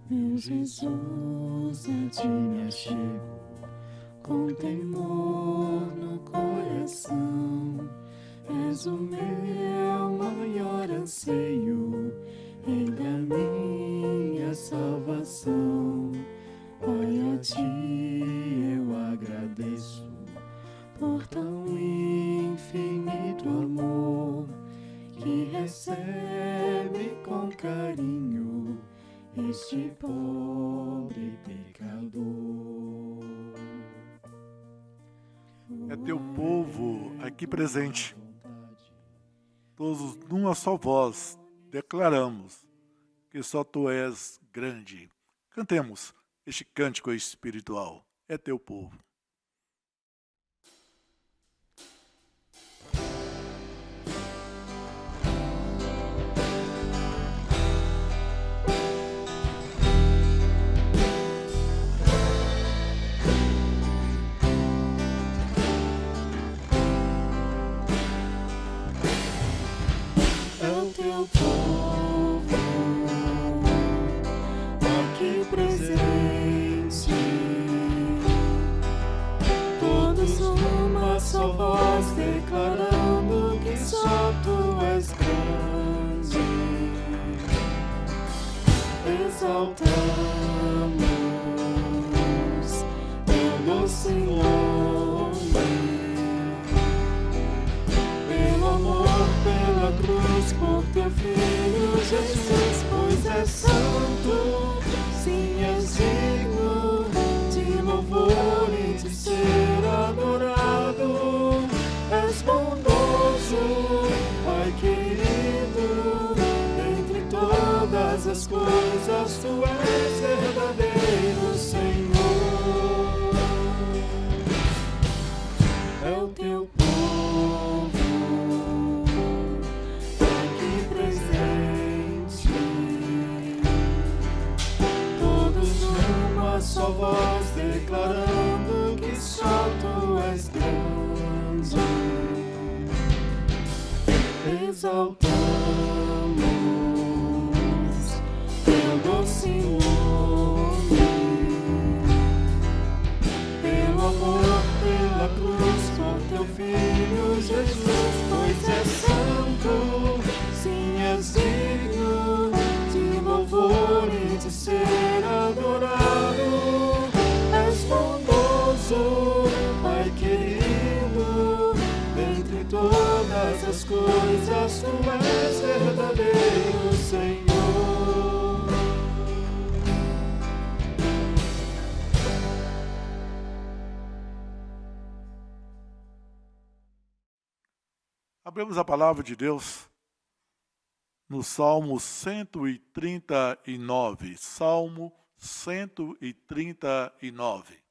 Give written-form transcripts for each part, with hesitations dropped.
Meu Jesus, a ti me achego, com temor no coração. És o meu maior anseio, Rei da minha salvação. Pai, a ti eu agradeço por tão infinito amor que recebe com carinho este pobre pecador. É teu povo aqui presente. Todos numa só voz declaramos que só tu és grande. Cantemos este cântico espiritual. É teu povo. Teu povo aqui presente, todos numa só voz declarando que só tu és grande. Exaltamos teu doce nome, pelo amor, pela cruz, por teu Filho Jesus, pois és santo, sim, és digno de louvor e de ser adorado. És bondoso, Pai querido, entre todas as coisas tu és verdadeiro Senhor. É o teu povo aqui presente, todos numa só voz declarando que só tu és grande. Exaltamos teu doce nome, pelo amor, pela cruz, por teu Filho Jesus, pois és santo, sim, és digno de louvor e de ser adorado. És bondoso, Pai querido, dentre todas as coisas tu és verdadeiro Senhor. Abrimos a palavra de Deus no Salmo 139. Salmo 139.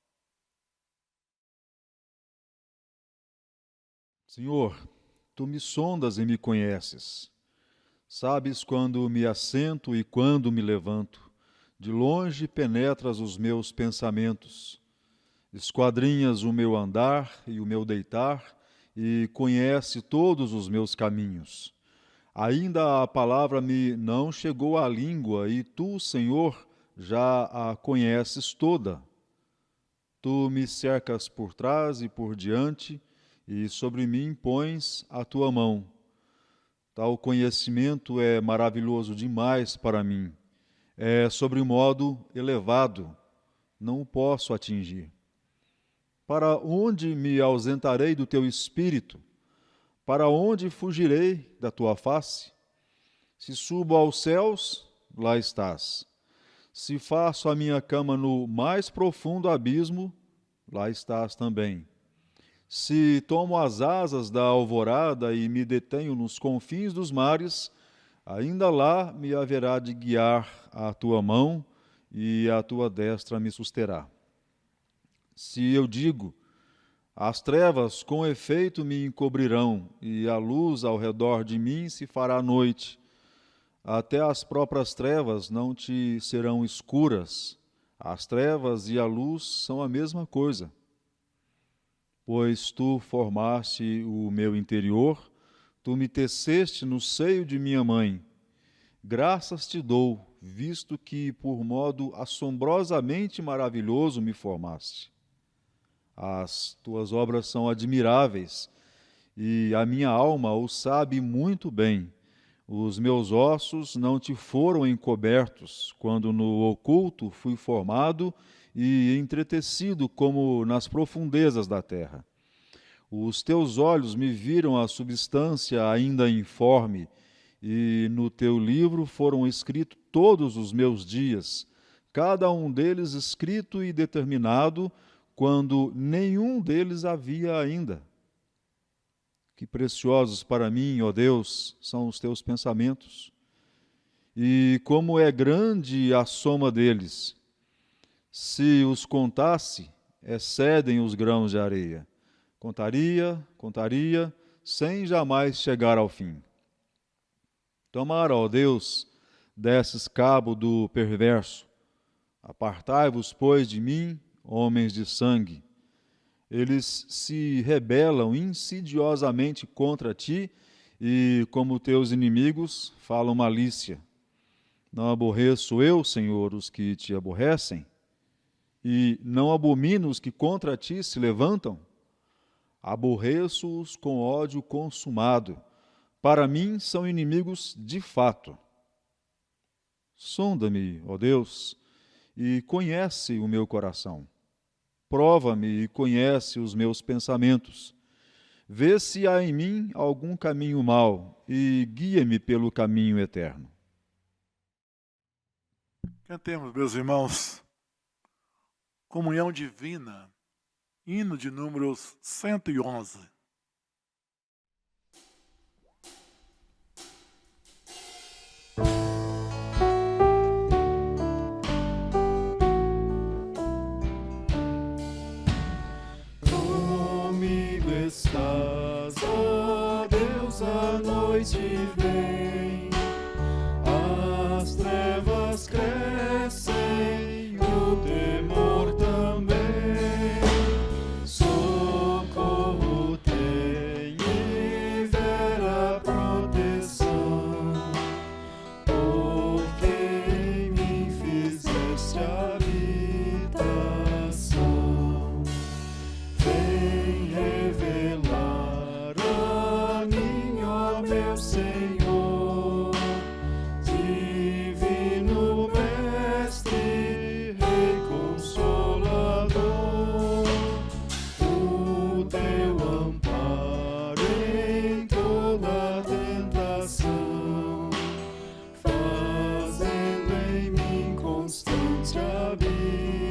Senhor, tu me sondas e me conheces. Sabes quando me assento e quando me levanto. De longe penetras os meus pensamentos. Esquadrinhas o meu andar e o meu deitar e conhece todos os meus caminhos. Ainda a palavra me não chegou à língua e tu, Senhor, já a conheces toda. Tu me cercas por trás e por diante e sobre mim pões a tua mão. Tal conhecimento é maravilhoso demais para mim. É sobremodo elevado, não o posso atingir. Para onde me ausentarei do teu espírito? Para onde fugirei da tua face? Se subo aos céus, lá estás. Se faço a minha cama no mais profundo abismo, lá estás também. Se tomo as asas da alvorada e me detenho nos confins dos mares, ainda lá me haverá de guiar a tua mão e a tua destra me susterá. Se eu digo, as trevas com efeito me encobrirão e a luz ao redor de mim se fará noite, até as próprias trevas não te serão escuras. As trevas e a luz são a mesma coisa. Pois tu formaste o meu interior, tu me teceste no seio de minha mãe. Graças te dou, visto que por modo assombrosamente maravilhoso me formaste. As tuas obras são admiráveis, e a minha alma o sabe muito bem. Os meus ossos não te foram encobertos, quando no oculto fui formado e entretecido como nas profundezas da terra. Os teus olhos me viram a substância ainda informe, e no teu livro foram escritos todos os meus dias, cada um deles escrito e determinado, quando nenhum deles havia ainda. Que preciosos para mim, ó Deus, são os teus pensamentos, e como é grande a soma deles. Se os contasse, excedem os grãos de areia. Contaria, sem jamais chegar ao fim. Tomara, ó Deus, desses cabo do perverso. Apartai-vos, pois, de mim, homens de sangue. Eles se rebelam insidiosamente contra ti e, como teus inimigos, falam malícia. Não aborreço eu, Senhor, os que te aborrecem? E não abomino os que contra ti se levantam? Aborreço-os com ódio consumado. Para mim são inimigos de fato. Sonda-me, ó Deus, e conhece o meu coração. Prova-me e conhece os meus pensamentos. Vê se há em mim algum caminho mau e guia-me pelo caminho eterno. Cantemos, meus irmãos, Comunhão Divina, hino de números 111. Comigo estás, ó Deus, a noite vem, as trevas crescem, o temor também. Socorro tem e vera proteção, porque em mim fizeste habitação. Vem revelar a mim, ó meu Senhor, Divino Mestre, Rei Consolador, o teu amparo em toda tentação, fazendo em mim constante habitação.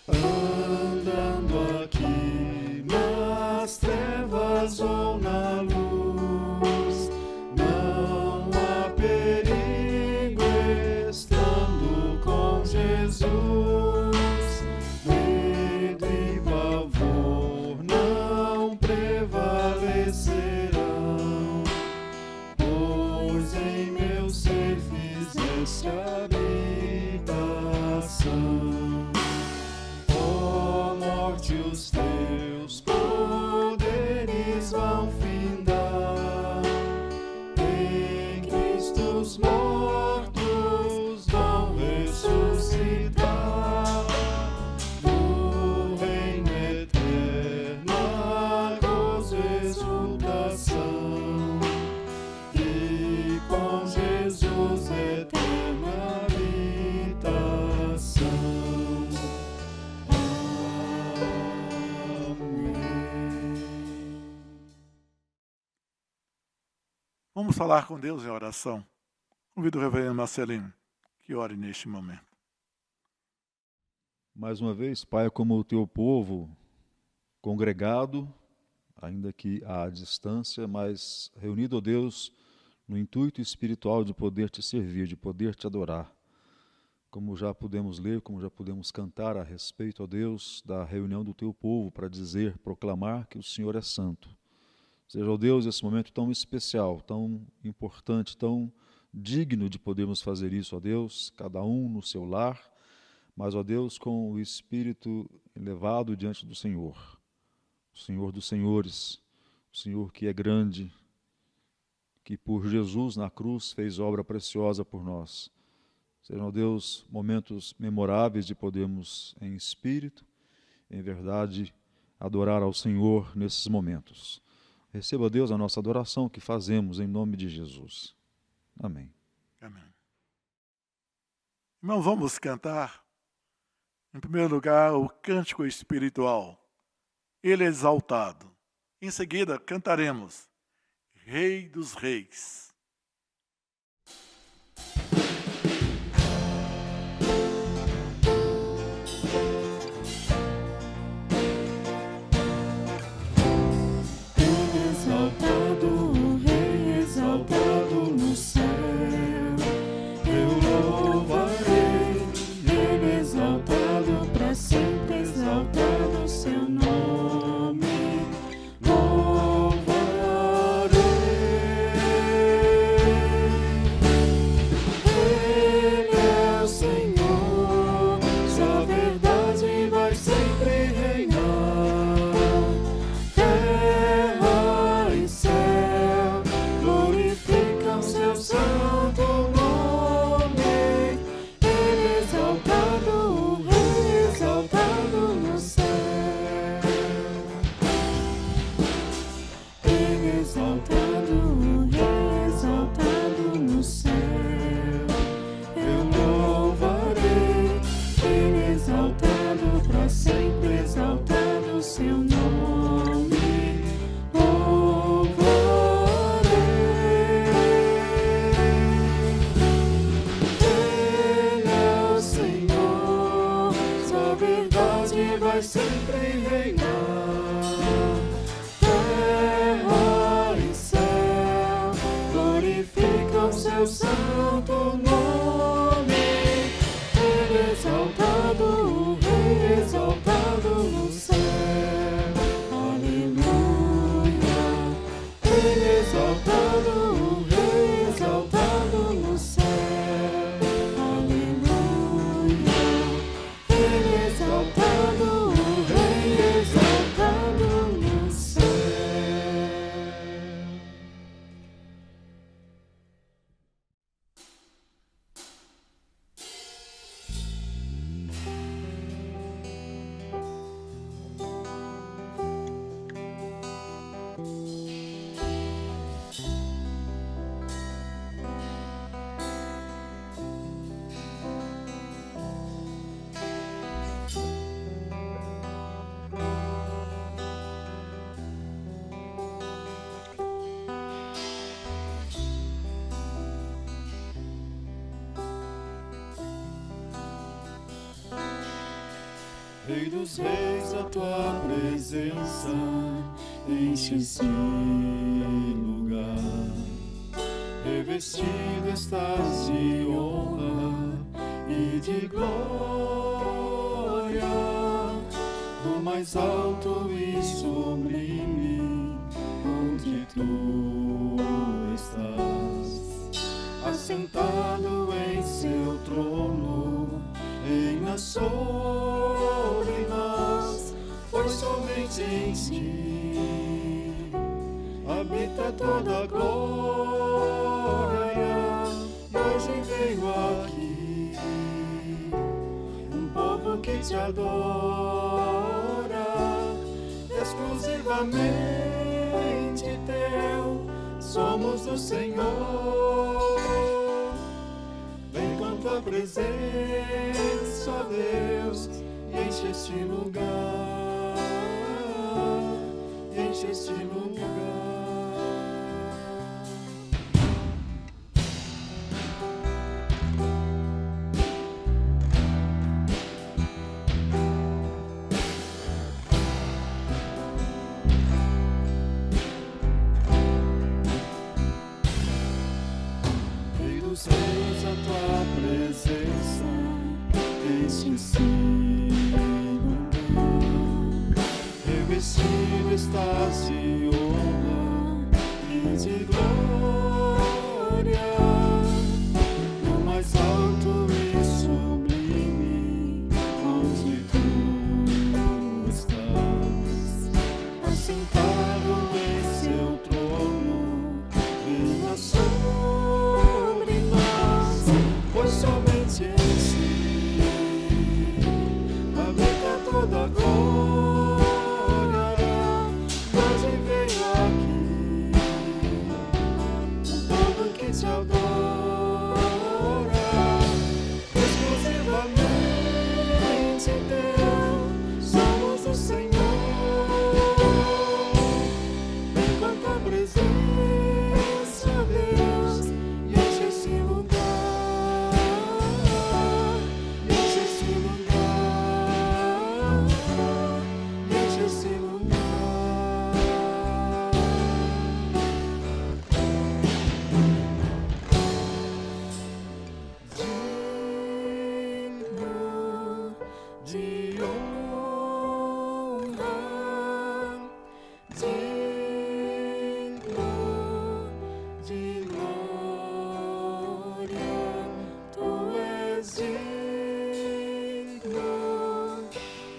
Andando aqui nas trevas ou na luz, não há perigo estando com Jesus. Medo e pavor não prevalecerão, pois em meu ser fizeste habitação. Ó morte, os teus poderes vão findar, em Cristo os mortos vão ressuscitar, no reino eterno há gozo e exultação, e com Jesus eterna habitação. Vamos falar com Deus em oração. Convido o reverendo Marcelino que ore neste momento. Mais uma vez, Pai, como o teu povo congregado, ainda que à distância, mas reunido, ó Deus, no intuito espiritual de poder te servir, de poder te adorar. Como já pudemos ler, como já pudemos cantar a respeito, ó Deus, da reunião do teu povo para dizer, proclamar que o Senhor é santo. Seja, ó Deus, esse momento tão especial, tão importante, tão digno de podermos fazer isso, ó Deus, cada um no seu lar, mas, ó Deus, com o espírito elevado diante do Senhor, o Senhor dos senhores, o Senhor que é grande, que por Jesus na cruz fez obra preciosa por nós. Sejam, ó Deus, momentos memoráveis de podermos, em espírito, em verdade, adorar ao Senhor nesses momentos. Receba, Deus, a nossa adoração que fazemos em nome de Jesus. Amém. Amém. Irmão, vamos cantar, em primeiro lugar, o cântico espiritual. Ele é exaltado. Em seguida, cantaremos Rei dos Reis. Rei dos reis, a tua presença enche esse lugar. Revestido estás de honra e de glória, do mais alto e sublime, onde tu estás, assentado em seu trono, reina sobre nós, pois somente em ti habita toda a glória. E hoje veio aqui um povo que te adora, exclusivamente teu, somos do Senhor. Vem com tua presença, ó Deus, e enche este lugar, enche este lugar. Rei dos reis, a tua presença enche esse lugar. Revestido estás de honra e de glória, no mais alto e sublime, onde tu estás, assentado em seu trono, reina Deus, enche esse lugar, enche esse lugar, enche esse lugar. Digno de honra, digno de glória, tu és digno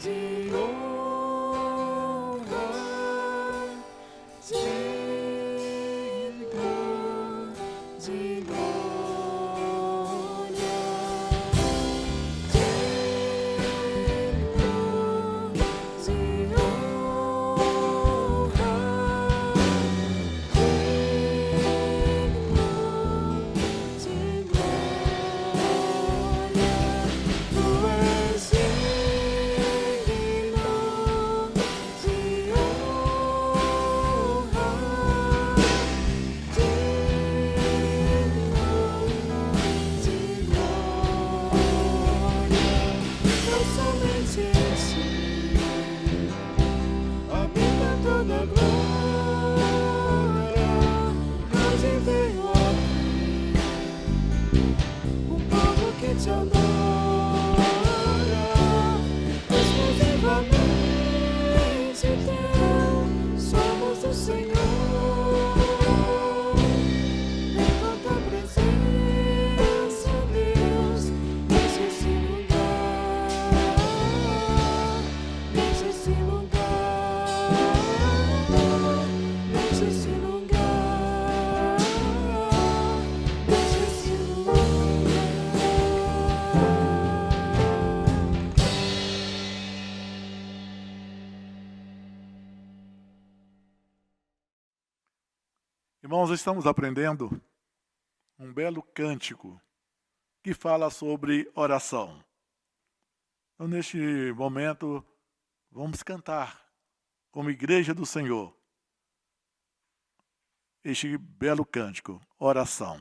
de honra, digno de glória, habita toda glória, hoje veio aqui um povo que te adora, exclusivamente teu, somos o Senhor. Vem com tua presença, Deus, enche esse lugar, enche esse lugar, enche esse lugar, enche esse lugar. Irmãos, estamos aprendendo um belo cântico que fala sobre oração. Então, neste momento, vamos cantar como Igreja do Senhor este belo cântico, oração.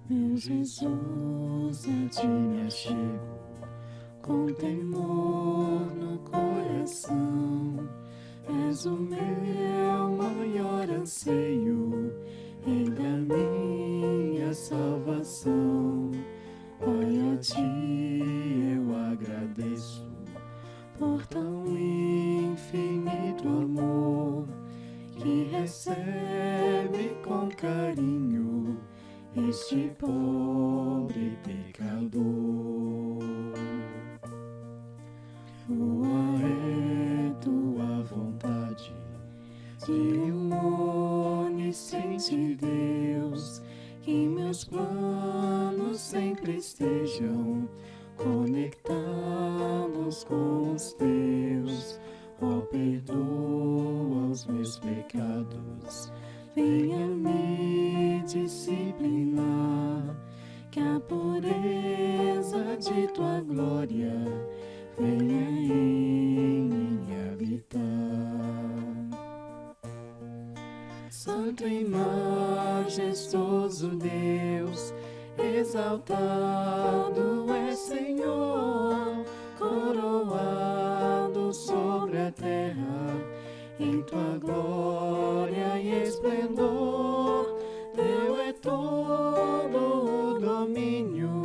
Meu Jesus, a ti me achego, com temor no coração. És o meu maior anseio, Rei da minha salvação. Pai, a ti eu agradeço por tão infinito amor que recebe com carinho este pobre pecador. Boa é tua vontade de um onisciente Deus, que meus planos sempre estejam conectados com os teus. Ó, perdoa os meus pecados, venha me disciplinar, que a pureza de tua glória venha em mim habitar. Santo e majestoso Deus, exaltado é Senhor, coroado sobre a terra, em tua glória e esplendor. Teu é todo o domínio,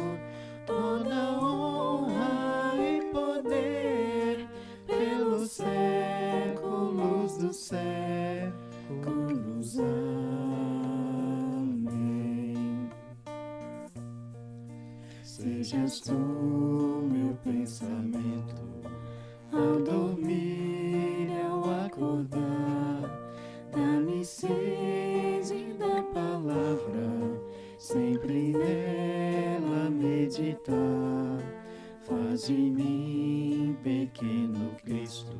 toda honra e poder, pelos séculos dos séculos. Amém. Sejas tu meu pensamento, ao dormir e ao acordar. Dá-me sede da palavra, sempre nela meditar. meditar. Faz de mim, pequeno Cristo,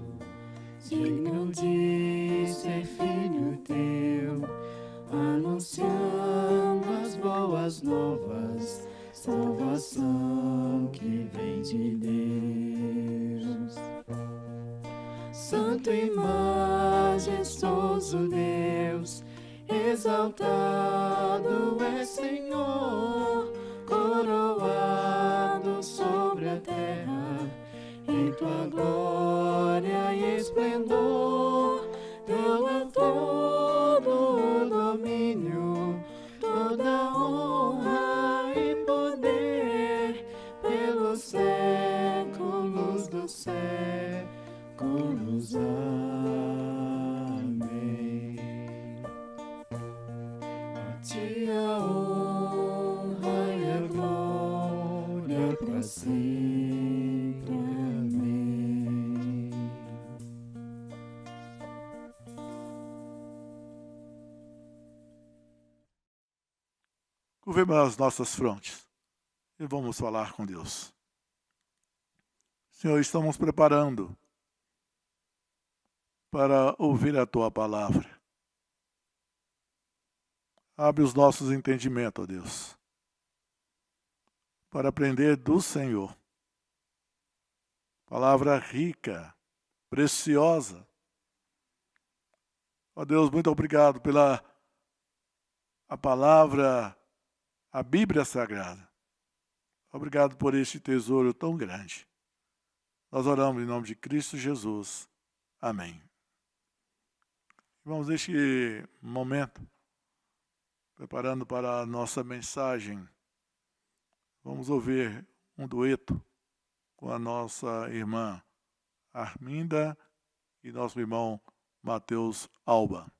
digno de ser filho teu, anunciando as boas novas, salvação que vem de Deus. Santo e majestoso Deus, exaltado é Senhor, coroado sobre a terra, em tua glória e esplendor, teu é todo o domínio, toda honra e poder, pelos séculos dos séculos. Amém. A ti a honra e a glória para sempre. Amém. Curvemos as nossas frontes e vamos falar com Deus. Senhor, estamos preparando para ouvir a Tua palavra. Abre os nossos entendimentos, ó Deus, para aprender do Senhor. Palavra rica, preciosa. Ó Deus, muito obrigado pela a palavra, a Bíblia Sagrada. Obrigado por este tesouro tão grande. Nós oramos em nome de Cristo Jesus. Amém. Vamos neste momento, preparando para a nossa mensagem, vamos ouvir um dueto com a nossa irmã Arminda e nosso irmão Mateus Alba.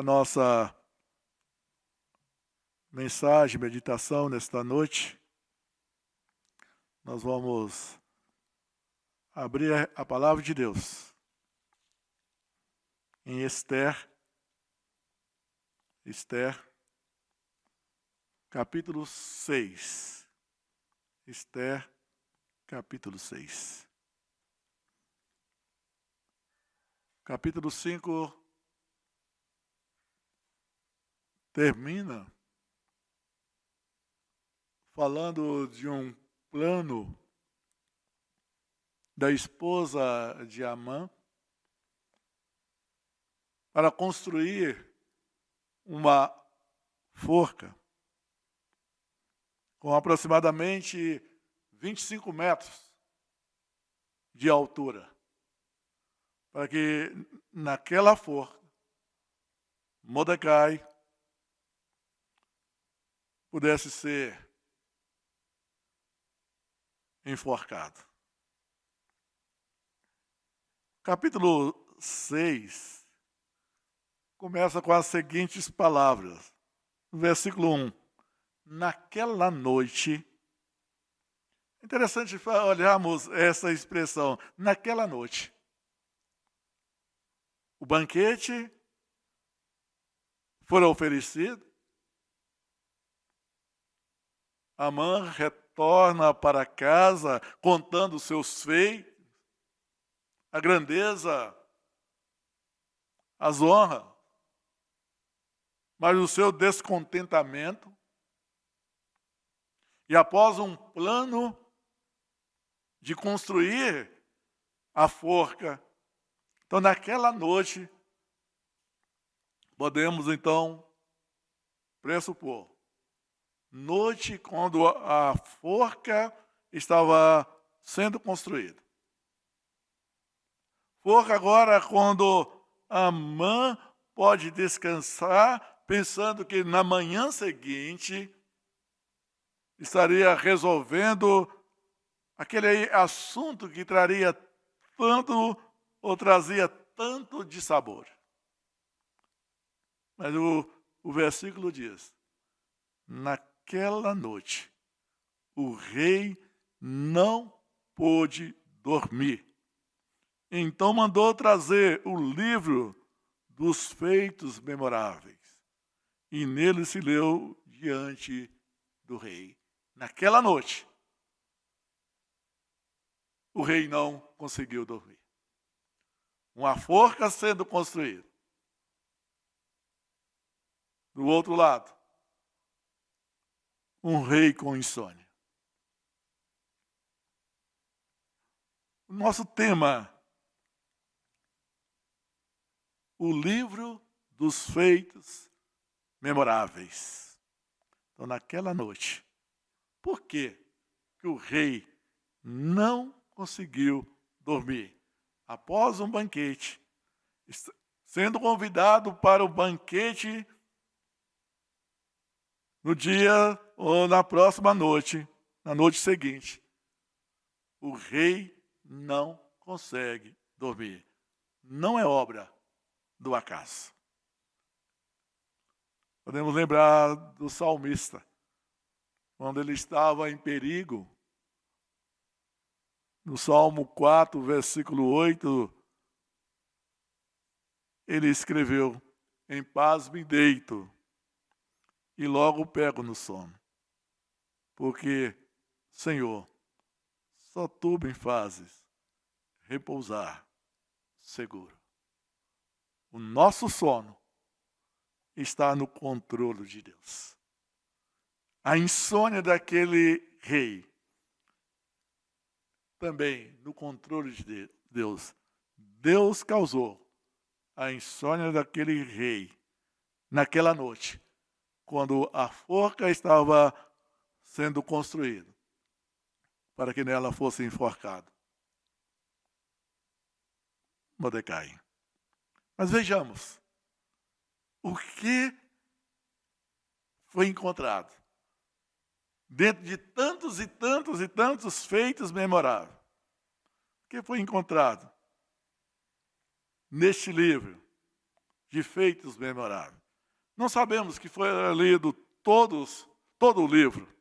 a nossa mensagem, meditação nesta noite, nós vamos abrir a palavra de Deus em Esther, capítulo 6. Esther, capítulo 6. Capítulo 5 termina falando de um plano da esposa de Amã para construir uma forca com aproximadamente 25 metros de altura, para que naquela forca Mordecai pudesse ser enforcado. Capítulo 6 começa com as seguintes palavras. No versículo 1. Naquela noite, interessante olharmos essa expressão, naquela noite. O banquete foi oferecido, Amã retorna para casa contando seus feitos, a grandeza, as honras, mas o seu descontentamento. E após um plano de construir a forca, então naquela noite, podemos então pressupor, noite quando a forca estava sendo construída. Forca agora quando Amã pode descansar, pensando que na manhã seguinte estaria resolvendo aquele assunto que traria tanto ou trazia tanto de sabor. Mas o versículo diz, naquela noite, o rei não pôde dormir. Então mandou trazer o livro dos feitos memoráveis. E nele se leu diante do rei. Naquela noite, o rei não conseguiu dormir. Uma forca sendo construída. Do outro lado, um rei com insônia. O nosso tema, o livro dos feitos memoráveis. Então, naquela noite, por que o rei não conseguiu dormir? Após um banquete, sendo convidado para o banquete no dia ou na próxima noite, na noite seguinte, o rei não consegue dormir. Não é obra do acaso. Podemos lembrar do salmista, quando ele estava em perigo, no Salmo 4, versículo 8, ele escreveu, em paz me deito e logo pego no sono, porque, Senhor, só Tu me fazes repousar seguro. O nosso sono está no controle de Deus. A insônia daquele rei também no controle de Deus. Deus causou a insônia daquele rei naquela noite, quando a forca estava sendo construída, para que nela fosse enforcado Mordecai. Mas vejamos, o que foi encontrado dentro de tantos e tantos e tantos feitos memoráveis. O que foi encontrado neste livro de feitos memoráveis. Não sabemos que foi lido todo o livro,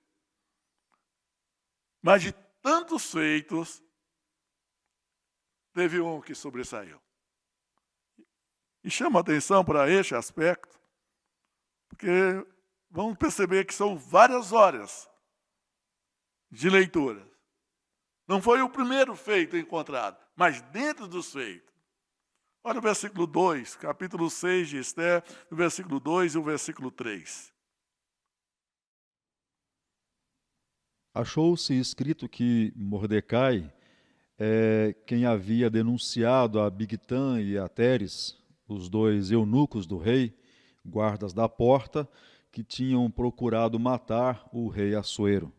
mas de tantos feitos, teve um que sobressaiu. E chama atenção para este aspecto, porque vamos perceber que são várias horas de leitura. Não foi o primeiro feito encontrado, mas dentro dos feitos. Olha o versículo 2, capítulo 6 de Esther, o versículo 2 e o versículo 3. Achou-se escrito que Mordecai é quem havia denunciado a Bigtã e a Teres, os dois eunucos do rei, guardas da porta, que tinham procurado matar o rei Assuero.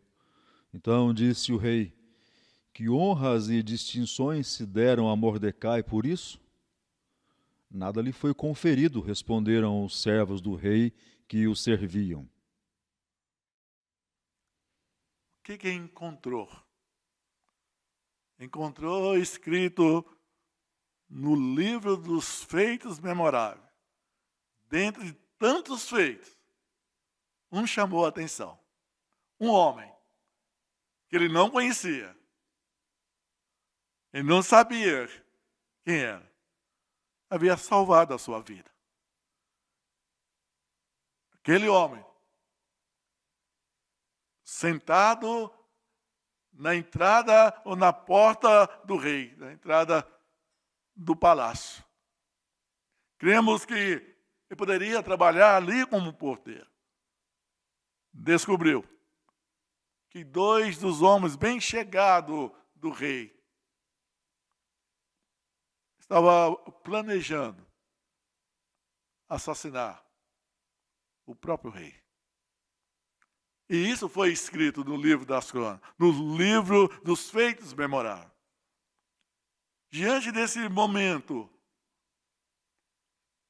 Então disse o rei: que honras e distinções se deram a Mordecai por isso? Nada lhe foi conferido, responderam os servos do rei que o serviam. O que encontrou? Encontrou escrito no livro dos feitos memoráveis, dentre de tantos feitos, um chamou a atenção. Um homem que ele não conhecia. Ele não sabia quem era. Havia salvado a sua vida. Aquele homem, sentado na entrada ou na porta do rei, na entrada do palácio. Cremos que ele poderia trabalhar ali como porteiro. Descobriu que dois dos homens bem chegados do rei estava planejando assassinar o próprio rei. E isso foi escrito no livro das crônicas, no livro dos feitos memoráveis. Diante desse momento,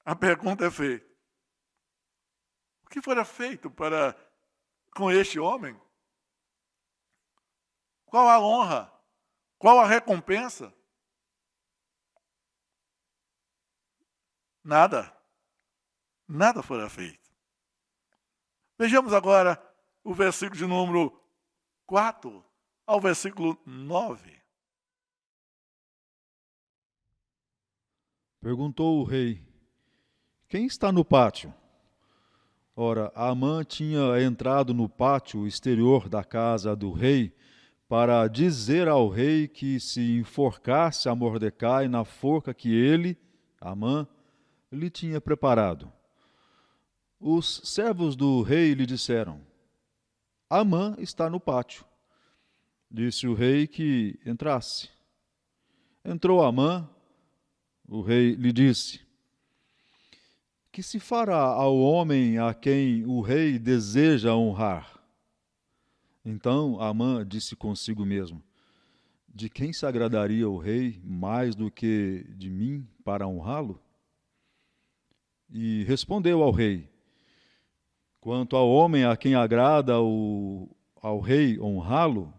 a pergunta é feita: o que fora feito com este homem? Qual a honra? Qual a recompensa? Nada. Nada fora feito. Vejamos agora o versículo de número 4 ao versículo 9. Perguntou o rei: quem está no pátio? Ora, Amã tinha entrado no pátio exterior da casa do rei para dizer ao rei que se enforcasse a Mordecai na forca que ele, Amã, lhe tinha preparado. Os servos do rei lhe disseram: Amã está no pátio. Disse o rei que entrasse. Entrou Amã. O rei lhe disse: que se fará ao homem a quem o rei deseja honrar? Então Amã disse consigo mesmo: de quem se agradaria o rei mais do que de mim para honrá-lo? E respondeu ao rei: quanto ao homem a quem agrada ao rei honrá-lo,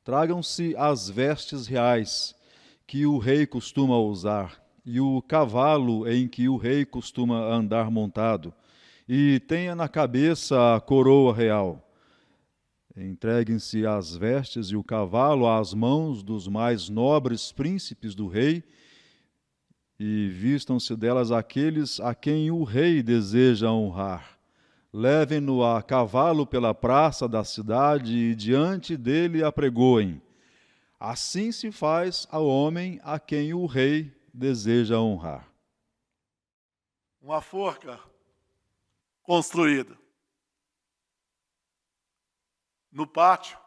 tragam-se as vestes reais que o rei costuma usar, e o cavalo em que o rei costuma andar montado, e tenha na cabeça a coroa real. Entreguem-se as vestes e o cavalo às mãos dos mais nobres príncipes do rei, e vistam-se delas aqueles a quem o rei deseja honrar. Levem-no a cavalo pela praça da cidade e diante dele apregoem. Assim se faz ao homem a quem o rei deseja honrar. Uma forca construída no pátio.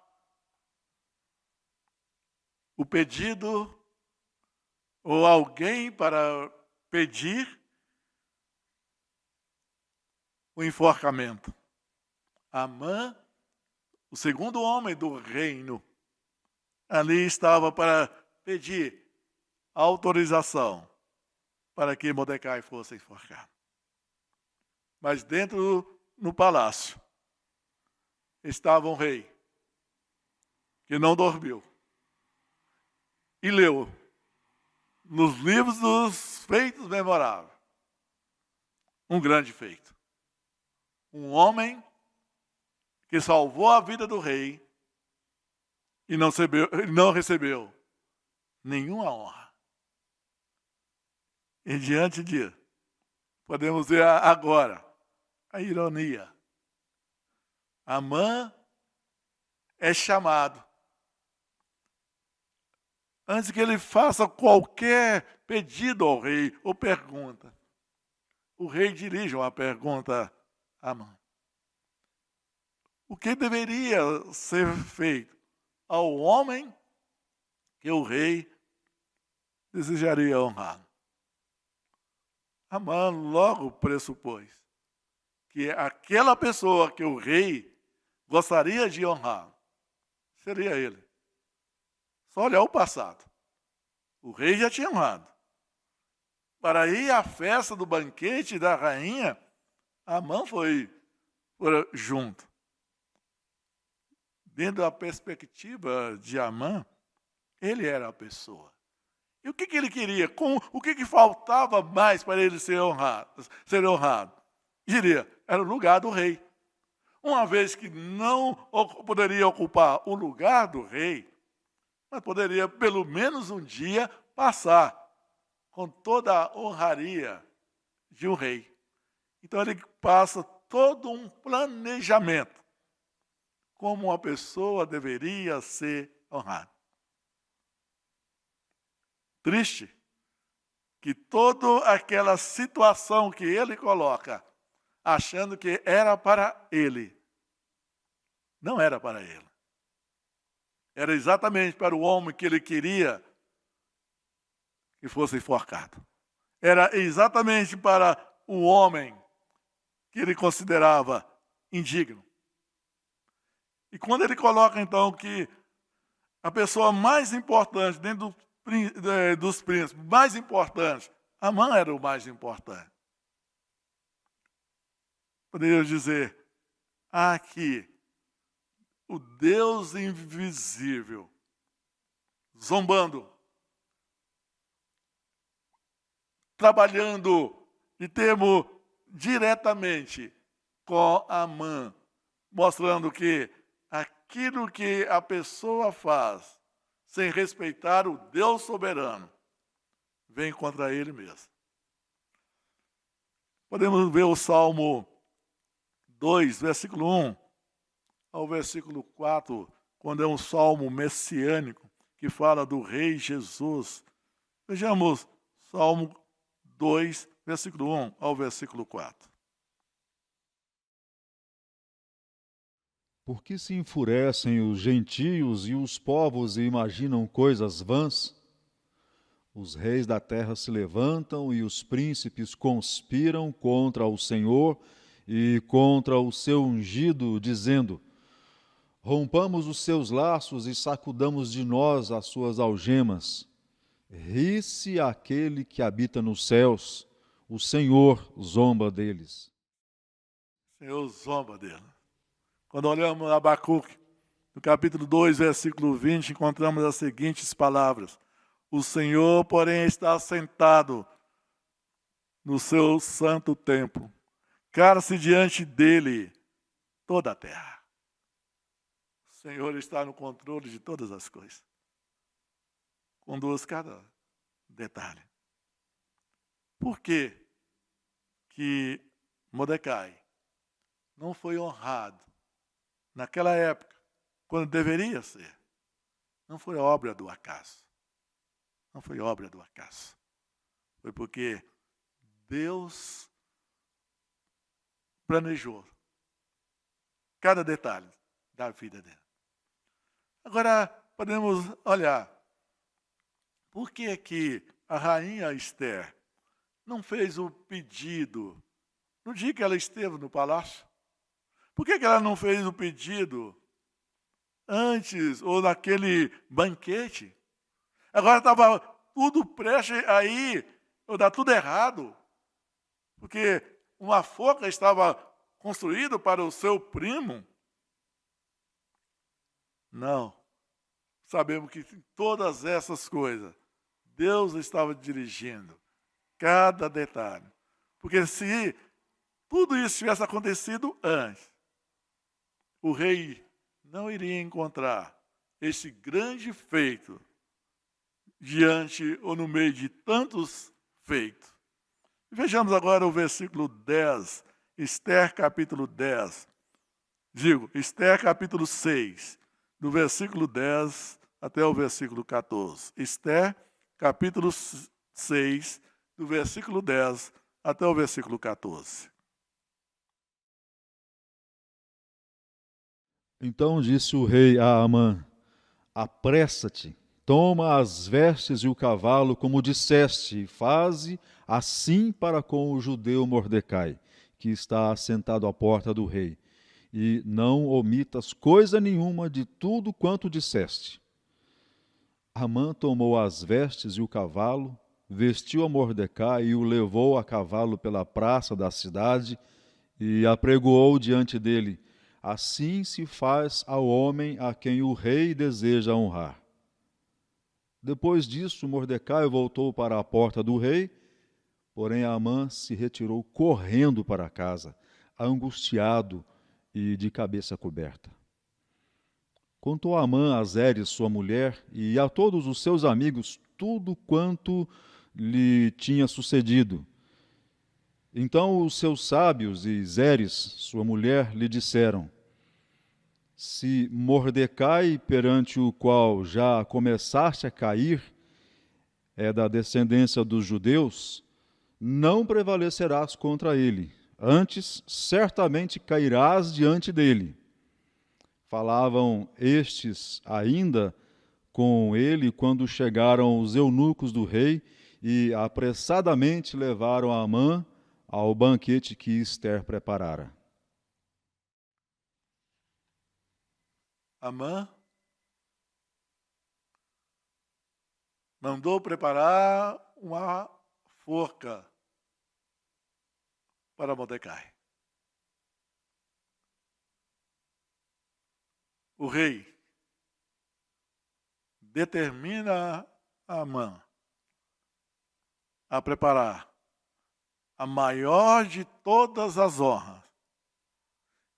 O pedido ou alguém para pedir o enforcamento. Amã, o segundo homem do reino, ali estava para pedir autorização para que Mordecai fosse enforcado. Mas dentro, no palácio, estava um rei que não dormiu e leu nos livros dos feitos memoráveis um grande feito. Um homem que salvou a vida do rei e não recebeu nenhuma honra. E diante disso, podemos ver agora a ironia. Amã é chamado. Antes que ele faça qualquer pedido ao rei ou pergunta, o rei dirige uma pergunta a Amã. O que deveria ser feito ao homem que o rei desejaria honrar? Amã logo pressupôs que aquela pessoa que o rei gostaria de honrar seria ele. Só olhar o passado. O rei já tinha honrado. Para ir à festa do banquete da rainha, Amã foi junto. Dentro da perspectiva de Amã, ele era a pessoa. E o que ele queria? O que faltava mais para ele ser honrado? Diria, era o lugar do rei. Uma vez que não poderia ocupar o lugar do rei, mas poderia pelo menos um dia passar com toda a honraria de um rei. Então ele passa todo um planejamento como uma pessoa deveria ser honrada. Triste que toda aquela situação que ele coloca, achando que era para ele, não era para ele. Era exatamente para o homem que ele queria que fosse enforcado. Era exatamente para o homem que ele considerava indigno. E quando ele coloca, então, que a pessoa mais importante, dentro dos príncipes, mais importante, Amã era o mais importante. Poderia dizer, aqui, o Deus invisível, zombando, trabalhando de termo diretamente com Amã, mostrando que aquilo que a pessoa faz, sem respeitar o Deus soberano, vem contra ele mesmo. Podemos ver o Salmo 2, versículo 1 ao versículo 4, quando é um salmo messiânico que fala do rei Jesus. Vejamos Salmo 2, versículo 1 ao versículo 4. Por que se enfurecem os gentios e os povos e imaginam coisas vãs? Os reis da terra se levantam e os príncipes conspiram contra o Senhor e contra o seu ungido, dizendo: rompamos os seus laços e sacudamos de nós as suas algemas. Ri-se aquele que habita nos céus, o Senhor zomba deles. O Senhor zomba dele. Quando olhamos Abacuque, no capítulo 2, versículo 20, encontramos as seguintes palavras: o Senhor, porém, está sentado no seu santo templo. Cara-se diante dele toda a terra. O Senhor está no controle de todas as coisas. Conduz cada detalhe. Por que Mordecai não foi honrado naquela época, quando deveria ser? Não foi obra do acaso. Não foi obra do acaso. Foi porque Deus planejou cada detalhe da vida dele. Agora, podemos olhar. Por que a rainha Esther não fez o pedido no dia que ela esteve no palácio? Por que ela não fez o pedido antes ou naquele banquete? Agora estava tudo prestes a ir, ou dar tudo errado, porque uma forca estava construída para o seu primo. Não. Sabemos que todas essas coisas, Deus estava dirigindo cada detalhe. Porque se tudo isso tivesse acontecido antes, o rei não iria encontrar esse grande feito diante ou no meio de tantos feitos. Vejamos agora o versículo 10, Esther capítulo 10. Esther capítulo 6, do versículo 10 até o versículo 14. Esther capítulo 6, do versículo 10 até o versículo 14. Então disse o rei a Amã: apressa-te, toma as vestes e o cavalo, como disseste, e faze assim para com o judeu Mordecai, que está assentado à porta do rei, e não omitas coisa nenhuma de tudo quanto disseste. Amã tomou as vestes e o cavalo, vestiu a Mordecai e o levou a cavalo pela praça da cidade e apregoou diante dele: assim se faz ao homem a quem o rei deseja honrar. Depois disso, Mordecai voltou para a porta do rei, porém Amã se retirou correndo para casa, angustiado e de cabeça coberta. Contou Amã a Zeres, sua mulher, e a todos os seus amigos tudo quanto lhe tinha sucedido. Então os seus sábios e Zeres, sua mulher, lhe disseram: se Mordecai, perante o qual já começaste a cair, é da descendência dos judeus, não prevalecerás contra ele, antes certamente cairás diante dele. Falavam estes ainda com ele quando chegaram os eunucos do rei e apressadamente levaram Amã ao banquete que Esther preparara. Amã mandou preparar uma forca para Mordecai. O rei determina a Amã a preparar a maior de todas as honras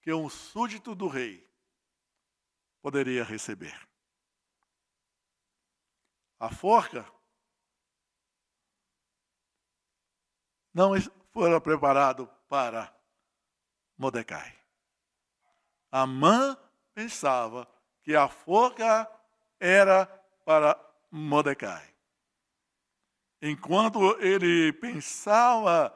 que um súdito do rei poderia receber. A forca não fora preparado para Mordecai. Amã pensava que a forca era para Mordecai. Enquanto ele pensava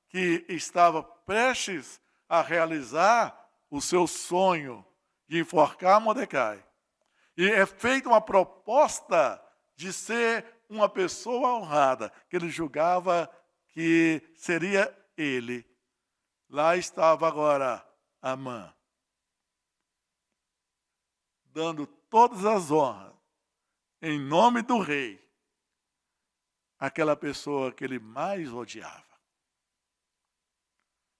que estava prestes a realizar o seu sonho de enforcar Mordecai, e é feita uma proposta de ser uma pessoa honrada, que ele julgava que seria ele. Lá estava agora Amã, dando todas as honras, em nome do rei, àquela pessoa que ele mais odiava.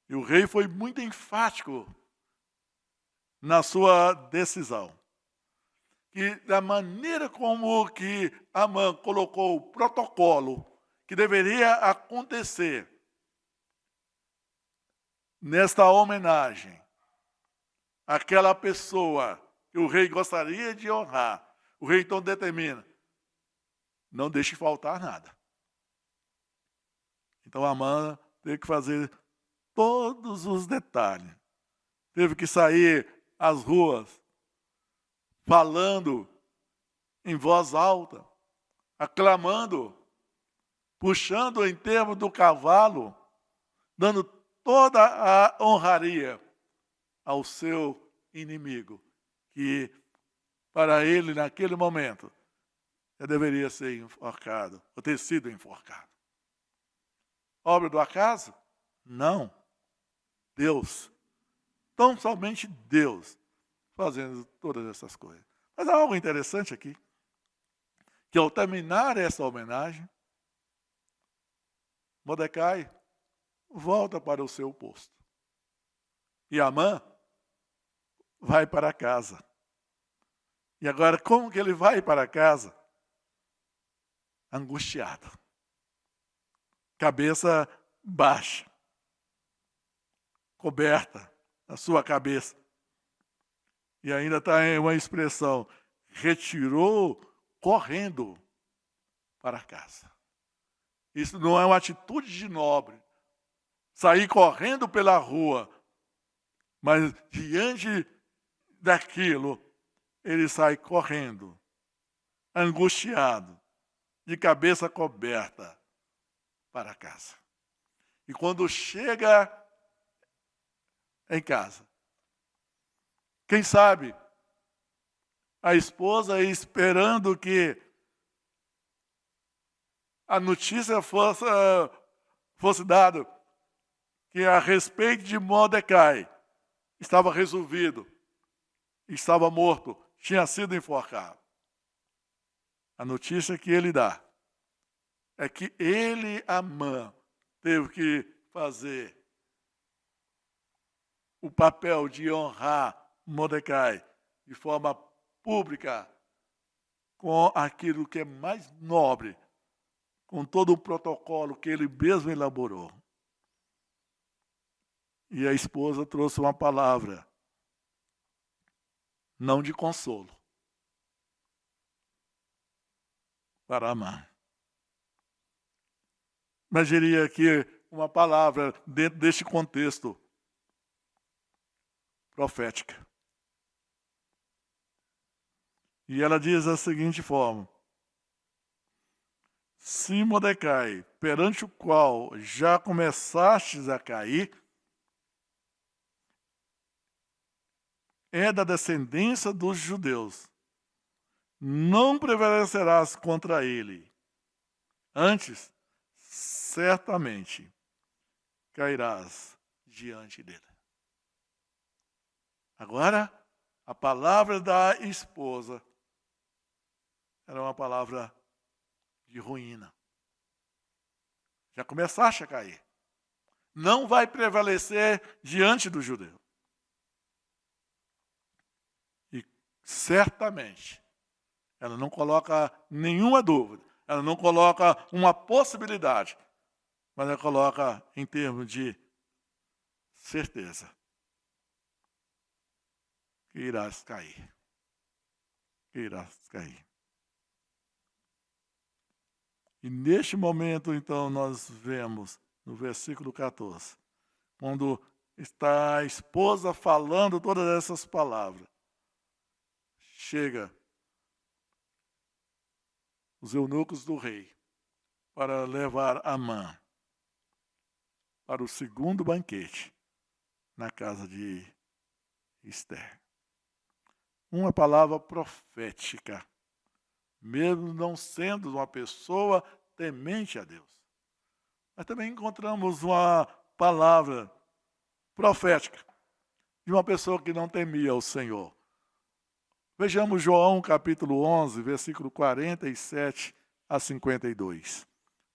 E o rei foi muito enfático na sua decisão. Que da maneira como que Amã colocou o protocolo que deveria acontecer nesta homenagem àquela pessoa que o rei gostaria de honrar, o rei então determina: não deixe faltar nada. Então Amã teve que fazer todos os detalhes. Teve que sair às ruas falando em voz alta, aclamando, puxando em termos do cavalo, dando toda a honraria ao seu inimigo, que para ele, naquele momento, já deveria ser enforcado, ou ter sido enforcado. Obra do acaso? Não. Deus, tão somente Deus, fazendo todas essas coisas. Mas há algo interessante aqui, que ao terminar essa homenagem, Mordecai volta para o seu posto. E Amã vai para casa. E agora, como que ele vai para casa? Angustiado. Cabeça baixa. coberta na sua cabeça. E ainda está uma expressão, retirou correndo para casa. Isso não é uma atitude de nobre, sair correndo pela rua, mas diante daquilo, ele sai correndo, angustiado, de cabeça coberta para casa. E quando chega em casa, quem sabe a esposa esperando que a notícia fosse dada que a respeito de Mordecai estava resolvido, estava morto, tinha sido enforcado. A notícia que ele dá é que ele, Amã, teve que fazer o papel de honrar Mordecai de forma pública, com aquilo que é mais nobre, com todo o protocolo que ele mesmo elaborou. E a esposa trouxe uma palavra, não de consolo, para Amã. Mas diria aqui uma palavra dentro deste contexto profética. E ela diz da seguinte forma: se Mordecai, perante o qual já começastes a cair, é da descendência dos judeus, não prevalecerás contra ele. Antes, certamente cairás diante dele. Agora, a palavra da esposa era uma palavra de ruína. Já começaste a cair. Não vai prevalecer diante do judeu. E certamente, ela não coloca nenhuma dúvida, ela não coloca uma possibilidade, mas ela coloca em termos de certeza que irás cair. Que irás cair. E neste momento, então, nós vemos no versículo 14, quando está a esposa falando todas essas palavras, chega os eunucos do rei para levar Amã para o segundo banquete na casa de Ester. Uma palavra profética, mesmo não sendo uma pessoa temente a Deus. Mas também encontramos uma palavra profética de uma pessoa que não temia o Senhor. Vejamos João capítulo 11, versículo 47 a 52.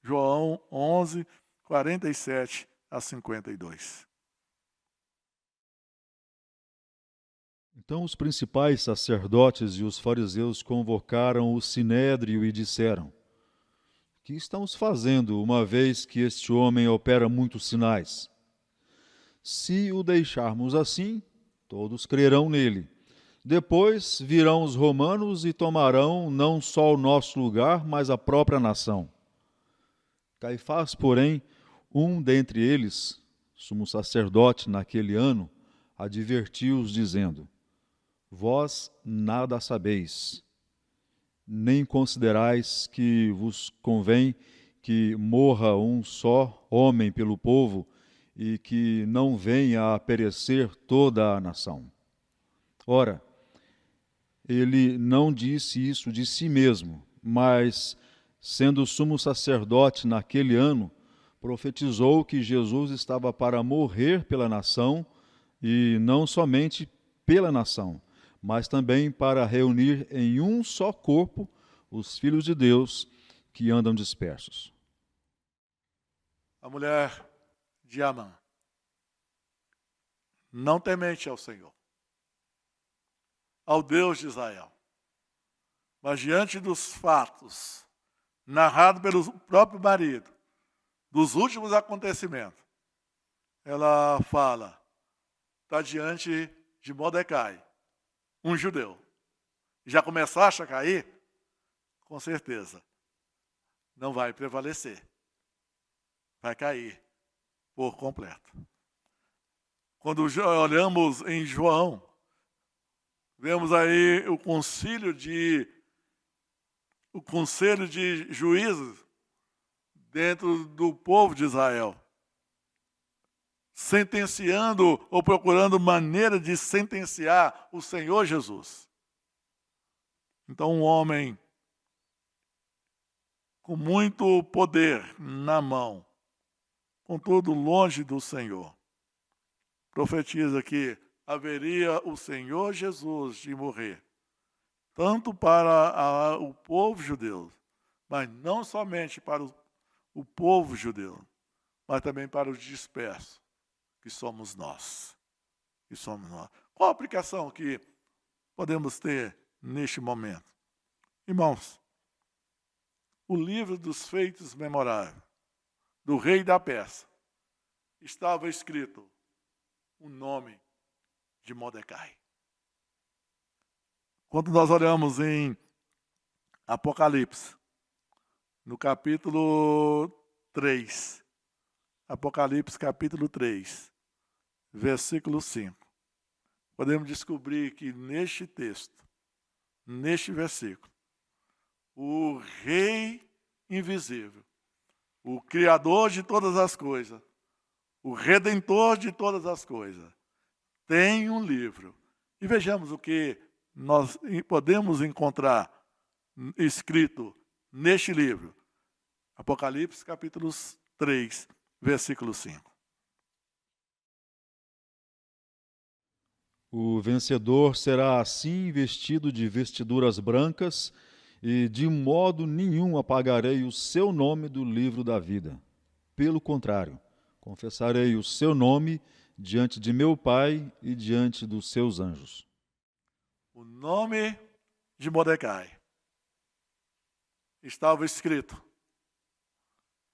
João 11, 47 a 52. Então os principais sacerdotes e os fariseus convocaram o sinédrio e disseram: que estamos fazendo, uma vez que este homem opera muitos sinais? Se o deixarmos assim, todos crerão nele. Depois virão os romanos e tomarão não só o nosso lugar, mas a própria nação. Caifás, porém, um dentre eles, sumo sacerdote naquele ano, advertiu-os, dizendo: vós nada sabeis, nem considerais que vos convém que morra um só homem pelo povo e que não venha a perecer toda a nação. Ora, ele não disse isso de si mesmo, mas, sendo sumo sacerdote naquele ano, profetizou que Jesus estava para morrer pela nação, e não somente pela nação, mas também para reunir em um só corpo os filhos de Deus que andam dispersos. A mulher de Amã, não temente ao Senhor, ao Deus de Israel, mas diante dos fatos narrados pelo próprio marido, dos últimos acontecimentos, ela fala: está diante de Mordecai, um judeu, já começaste a cair, com certeza, não vai prevalecer. Vai cair por completo. Quando olhamos em João, vemos aí o conselho de juízes dentro do povo de Israel, sentenciando ou procurando maneira de sentenciar o Senhor Jesus. Então, um homem com muito poder na mão, contudo longe do Senhor, profetiza que haveria o Senhor Jesus de morrer, tanto para o povo judeu, mas não somente para o povo judeu, mas também para os dispersos, que somos nós. Qual a aplicação que podemos ter neste momento? Irmãos, o livro dos feitos memoráveis do rei da Pérsia estava escrito o nome de Mordecai. Quando nós olhamos em Apocalipse, no capítulo 3, Apocalipse capítulo 3, versículo 5, podemos descobrir que neste texto, neste versículo, o Rei invisível, o Criador de todas as coisas, o Redentor de todas as coisas, tem um livro. E vejamos o que nós podemos encontrar escrito neste livro. Apocalipse capítulo 3, versículo 5. O vencedor será assim vestido de vestiduras brancas, e de modo nenhum apagarei o seu nome do livro da vida. Pelo contrário, confessarei o seu nome diante de meu Pai e diante dos seus anjos. O nome de Mordecai estava escrito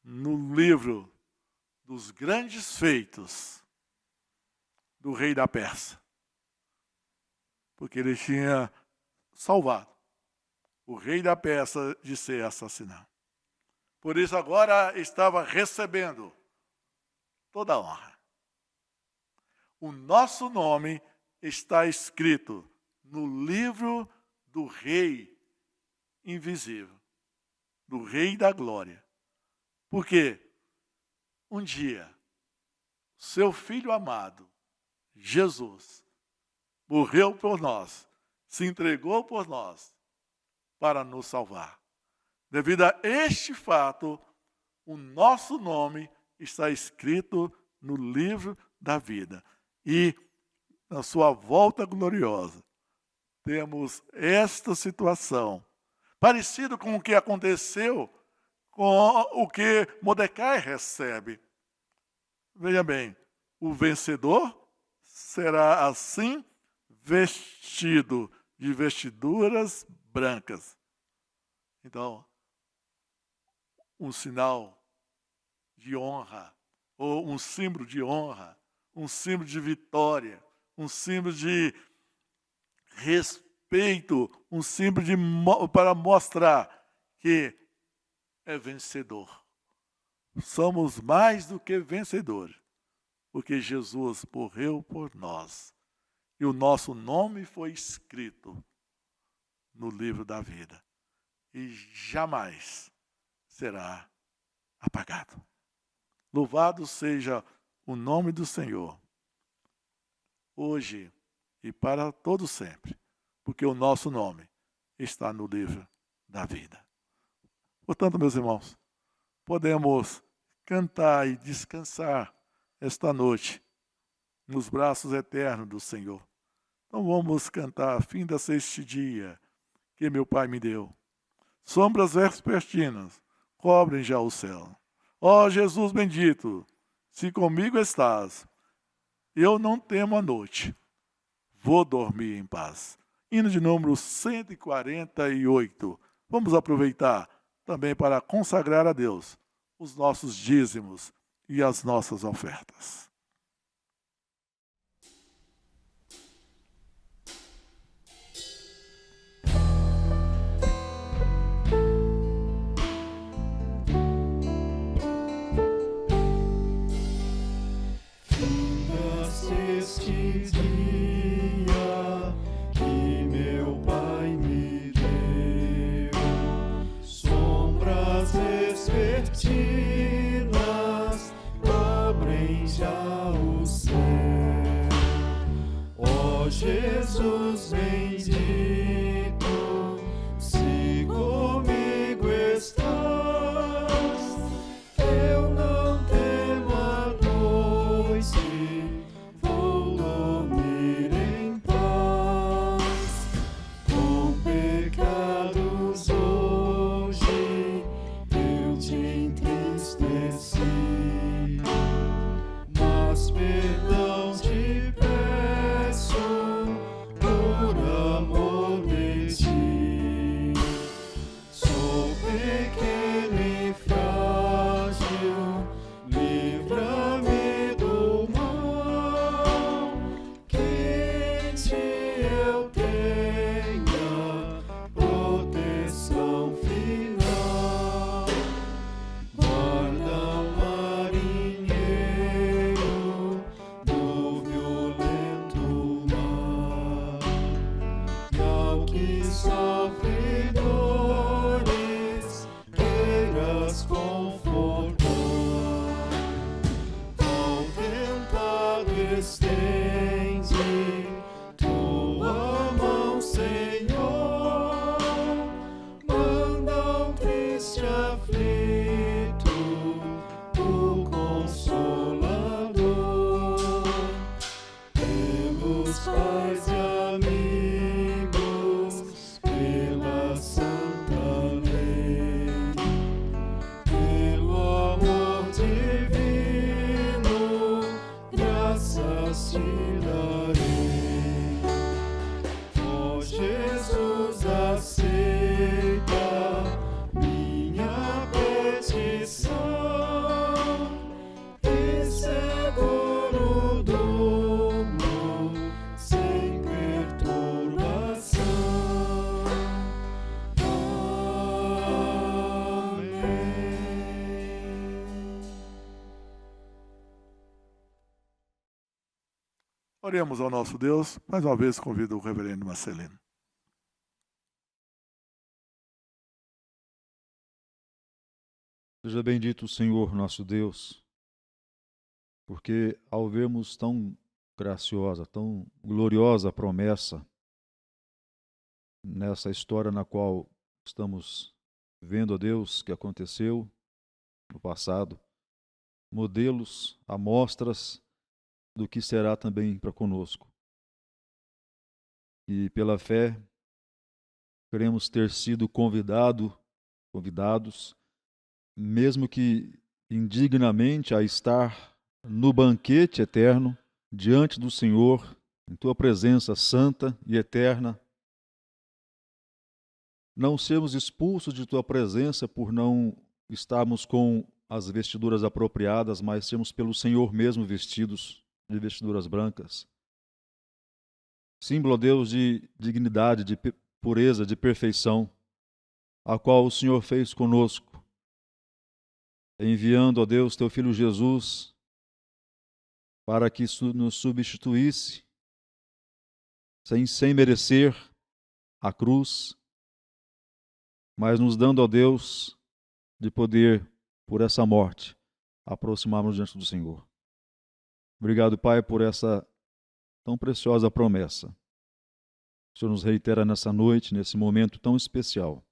no livro dos grandes feitos do rei da Pérsia, porque ele tinha salvado o rei da Pérsia de ser assassinado. Por isso agora estava recebendo toda a honra. O nosso nome está escrito no livro do Rei invisível, do Rei da Glória. Porque um dia, seu Filho amado, Jesus, morreu por nós, se entregou por nós, para nos salvar. Devido a este fato, o nosso nome está escrito no livro da vida. E, na sua volta gloriosa, temos esta situação, parecido com o que aconteceu com o que Mordecai recebe. Veja bem, o vencedor será assim vestido de vestiduras brancas. Então, um sinal de honra, ou um símbolo de honra, um símbolo de vitória, um símbolo de respeito, um símbolo para mostrar que é vencedor. Somos mais do que vencedores, porque Jesus morreu por nós e o nosso nome foi escrito no livro da vida e jamais será apagado. Louvado seja o nome do Senhor, hoje e para todo sempre, porque o nosso nome está no livro da vida. Portanto, meus irmãos, podemos cantar e descansar esta noite nos braços eternos do Senhor. Então vamos cantar: finda-se este dia que meu Pai me deu. Sombras vespertinas cobrem já o céu. Ó Jesus bendito, se comigo estás, eu não temo a noite, vou dormir em paz. Hino de número 148. Vamos aproveitar também para consagrar a Deus os nossos dízimos e as nossas ofertas. vespertinas cobrem já o céu. Ó Jesus bendito, se comigo estás, eu não temo a noite, vou dormir em paz. Com pecados hoje eu te entristeci, mas perdão te peço por amor de ti. Sou pequeno e frágil, livra-me do mal, que em ti eu tenha proteção final. Guarda, marinheiro, do violento mar, e ao que sofre dores queiras confortar. Ao tentado estende tua mão, Senhor, manda ao triste aflito o Consolador. Pelos pais e amigos, pela santa lei, pelo amor divino, graças te darei. Ó Jesus, aceita minha petição e seguro durmo sem perturbação. Amém. Oremos ao nosso Deus. Mais uma vez convido o reverendo Marcelino. Seja bendito o Senhor nosso Deus, porque ao vermos tão graciosa, tão gloriosa promessa nessa história na qual estamos vendo, a Deus, que aconteceu no passado, modelos, amostras do que será também para conosco. E pela fé, queremos ter sido convidados, mesmo que indignamente, a estar no banquete eterno, diante do Senhor, em Tua presença santa e eterna. Não sermos expulsos de Tua presença por não estarmos com as vestiduras apropriadas, mas sermos pelo Senhor mesmo vestidos de vestiduras brancas. Símbolo, ó Deus, de dignidade, de pureza, de perfeição, a qual o Senhor fez conosco, enviando, ó Deus, Teu Filho Jesus, para que nos substituísse, sem merecer a cruz, mas nos dando, ó Deus, de poder, por essa morte, aproximarmos diante do Senhor. Obrigado, Pai, por essa tão preciosa promessa. O Senhor nos reitera nessa noite, nesse momento tão especial,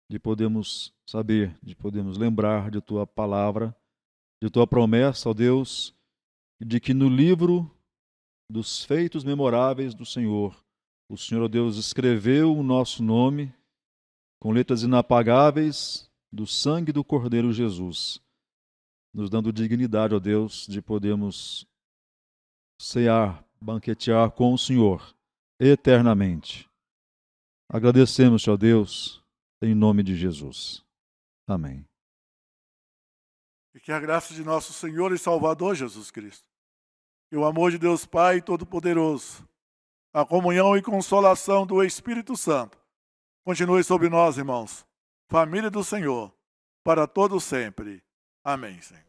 de podermos saber, de podermos lembrar de Tua palavra, de Tua promessa, ó Deus, de que no livro dos feitos memoráveis do Senhor, o Senhor, ó Deus, escreveu o nosso nome com letras inapagáveis do sangue do Cordeiro Jesus, nos dando dignidade, ó Deus, de podermos cear, banquetear com o Senhor eternamente. Agradecemos, ó Deus, em nome de Jesus. Amém. E que a graça de nosso Senhor e Salvador Jesus Cristo, e o amor de Deus Pai Todo-Poderoso, a comunhão e consolação do Espírito Santo, continue sobre nós, irmãos, família do Senhor, para todos sempre. Amém, Senhor.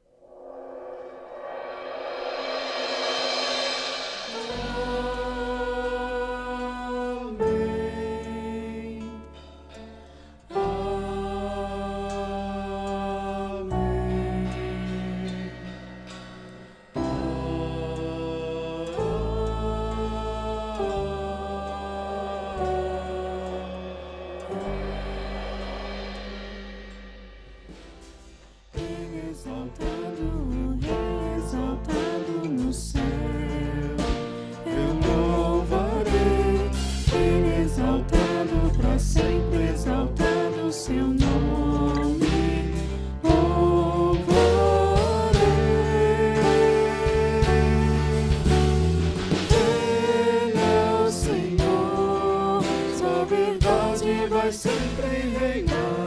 sempre reinar.